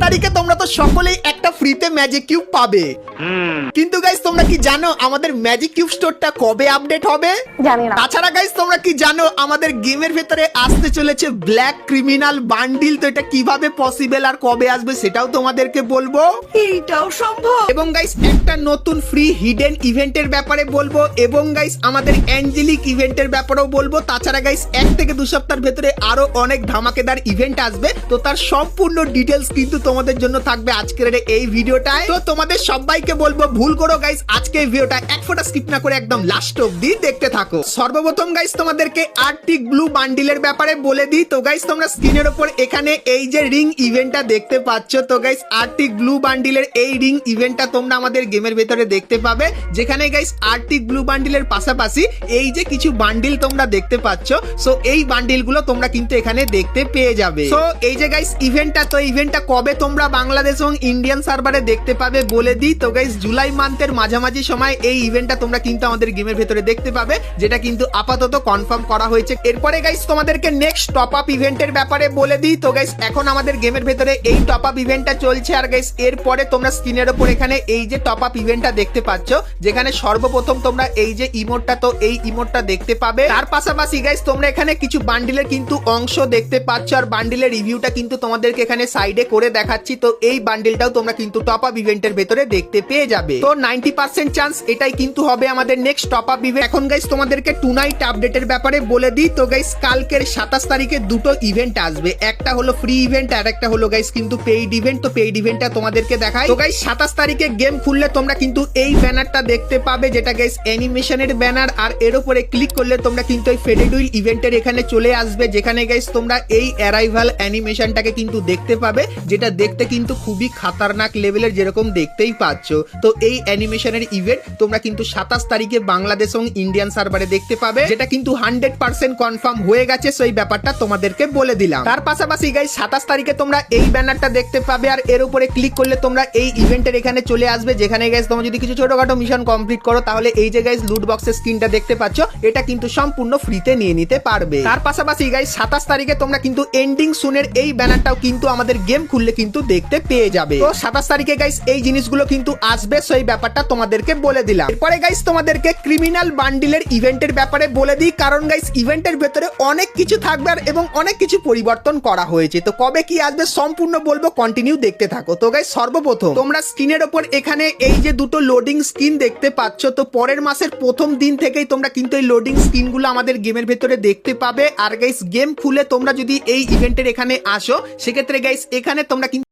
তারিখে তোমরা তো সকলেই একটা ফ্রিতে ম্যাজিক কিউব পাবে, কিন্তু গাইস তোমরা কি জানো আমাদের ম্যাজিক কিউব স্টোরটা কবে আপডেট হবে? জানি না। তাছাড়া গাইস তোমরা কি জানো আমাদের গেমের ভেতরে আসতে চলেছে ব্ল্যাক ক্রিমিনাল বান্ডিল, তো এটা কিভাবে পসিবল আর কবে আসবে সেটাও তোমাদেরকে বলবো। এইটাও সম্ভব। এবং গাইস একটা নতুন ফ্রি হিডেন ইভেন্টের ব্যাপারে বলবো, এবং গাইস আমাদের অ্যাঞ্জেলিক ইভেন্টের ব্যাপারেও বলবো। তাছাড়া গাইস 1 থেকে 2 সপ্তাহের ভেতরে আরো অনেক ধামাকেদার ইভেন্ট আসবে, তো তার সম্পূর্ণ ডিটেলস কিন্তু তোমাদের জন্য থাকবে আজকের এই ভিডিওটায়। তো তোমাদের সবাইকে বলবো ভুল করো গাইস আজকে এই ভিডিওটা এক ফোঁটা স্কিপ না করে একদম লাস্ট অবধি দেখতে থাকো। সর্বপ্রথম গাইস তোমাদেরকে আর্টিক ব্লু বান্ডিলের ব্যাপারে বলে দিই। তো গাইস তোমরা স্ক্রিনের উপর এখানে এই যে রিং ইভেন্টটা দেখতে পাচ্ছ, তো গাইস আর্টিক ব্লু বান্ডিলের এই রিং ইভেন্টটা তোমরা আমাদের গেমের ভেতরে দেখতে পাবে, যেখানে গাইস আর্টিক ব্লু বান্ডিলের পাশাপাশি এই যে কিছু বান্ডিল তোমরা দেখতে পাচ্ছ, সো এই বান্ডিলগুলো তোমরা কিন্তু এখানে দেখতে পেয়ে যাবে। সো এই যে গাইস ইভেন্টটা, তো ইভেন্টটা কবে তোমরা বাংলাদেশ এবং ইন্ডিয়ান সার্ভারে দেখতে পাবে বলে দিই। তো গাইস জুলাই মান্থের মাঝামাঝি সময় এই ইভেন্টটা তোমরা কিন্তু আমাদের গেমের ভেতরে দেখতে পাবে, যেটা কিন্তু আপাতত কনফার্ম করা হয়েছে। এরপরে গাইস তোমাদেরকে নেক্সট টপ আপ ইভেন্টের ব্যাপারে বলে দিই। তো গাইস এখন আমাদের গেমের ভেতরে এই টপ আপ ইভেন্টটা চলছে, আর গাইস এরপরে তোমরা স্ক্রিনের উপর এখানে এই যে টপ আপ ইভেন্টটা দেখতে পাচ্ছ, যেখানে সর্বপ্রথম তোমরা এই যে ইমোটটা, তো এই ইমোটটা দেখতে পাবে। তার পাশাপাশি গাইস তোমরা এখানে কিছু বান্ডিলের কিন্তু অংশ দেখতে পাচ্ছ, আর বান্ডিলের রিভিউটা কিন্তু তোমাদেরকে এখানে সাইডে করে দেখাচ্ছি। তো এই বান্ডিলটাও তোমরা কিন্তু টপ আপ ইভেন্টের ভেতরে দেখতে পেয়ে যাবে। তো 90% চান্স এটাই কিন্তু হবে আমাদের নেক্সট টপ আপ ইভেন্ট। এখন গাইস তোমাদেরকে টু নাইট আপডেটের ব্যাপারে বলে দিই। তো গাইস কালকের 27 তারিখে দুটো ইভেন্ট আসবে, একটা হলো ফ্রি ইভেন্ট আর একটা হলো গাইস কিন্তু পেইড ইভেন্ট। তো পেইড ইভেন্টটা তোমাদেরকে দেখাই। তো গাইস 27 তারিখে গেম খুললে তোমরা কিন্তু এই ব্যানারটা দেখতে পাবে, যেটা গাইস অ্যানিমেশনের ব্যানার, আর এর উপরে ক্লিক করলে তোমরা কিন্তু এই ফেডেড হুইল ইভেন্টের এখানে চলে আসবে, যেখানে গাইস তোমরা এই অ্যারাইভাল অ্যানিমেশনটাকে কিন্তু দেখতে পাবে, যেটা দেখতে কিন্তু খুবই খাতারনাক লেভেলের, যেরকম দেখতেই পাচ্ছ। তো এই অ্যানিমেশনের ইভেন্ট তোমরা কিন্তু 27 তারিখে বাংলাদেশ এবং ইন্ডিয়ান সার্ভারে দেখতে পাবে, যেটা কিন্তু 100% কনফার্ম হয়ে গেছে। সো এই ব্যাপারটা তোমাদেরকে বলে দিলাম। তার পাশাপাশি গাইস 27 তারিখে তোমরা এই ব্যানারটা দেখতে পাবে, আর এর উপরে ক্লিক করলে তোমরা এই ইভেন্টের এখানে চলে আসবে, যেখানে গাইস তোমরা যদি কিছু ছোটখাটো মিশন কমপ্লিট করো তাহলে এই যে গাইস লুট বক্সের স্ক্রিনটা দেখতে পাচ্ছ, এটা কিন্তু সম্পূর্ণ ফ্রিতে নিয়ে নিতে পারবে। তার পাশাপাশি গাইস 27 তারিখে তোমরা কিন্তু এন্ডিং সুনের এই ব্যানারটাও কিন্তু আমাদের গেম খুললে কিন্তু দেখতে পেয়ে যাবে। তো 27 তারিখে গাইস এই জিনিসগুলো কিন্তু আসবে, সো এই ব্যাপারটা তোমাদেরকে বলে দিলাম। এরপরে গাইস তোমাদেরকে ক্রিমিনাল বান্ডিলের ইভেন্টের ব্যাপারে বলে দিই, কারণ গাইস ইভেন্টের ভেতরে অনেক কিছু থাকবে আর এবং অনেক কিছু পরিবর্তন করা হয়েছে। তো কবে কি আসবে সম্পূর্ণ বলবো, কন্টিনিউ দেখতে থাকো। তো গাইস সর্বপ্রথম তোমরা স্ক্রিনের উপর এখানে এই যে দুটো লোডিং স্ক্রিন দেখতে পাচ্ছ, তো পরের মাসের প্রথম দিন থেকেই তোমরা কিন্তু এই লোডিং স্ক্রিনগুলো আমাদের গেমের ভেতরে দেখতে পাবে। আর গাইস গেম খুলে তোমরা যদি এই ইভেন্টের এখানে আসো, সেক্ষেত্রে গাইস এখানে তোমরা